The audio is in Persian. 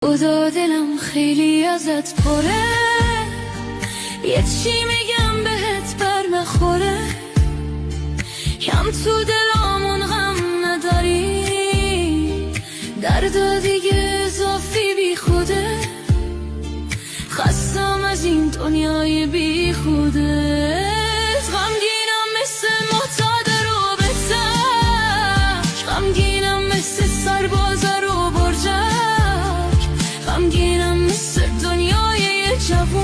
خدا دلم خیلی ازت پره، یه چی میگم بهت بر نخوره. کم تو دلامون غم نداری، درد دیگه اضافی بی خوده. خستم از این دنیای بی خوده. غمگینم مثل معتاد رابطه، غمگینم مثل سرباز رو برجک، غمگینم مثل دنیای یه جوون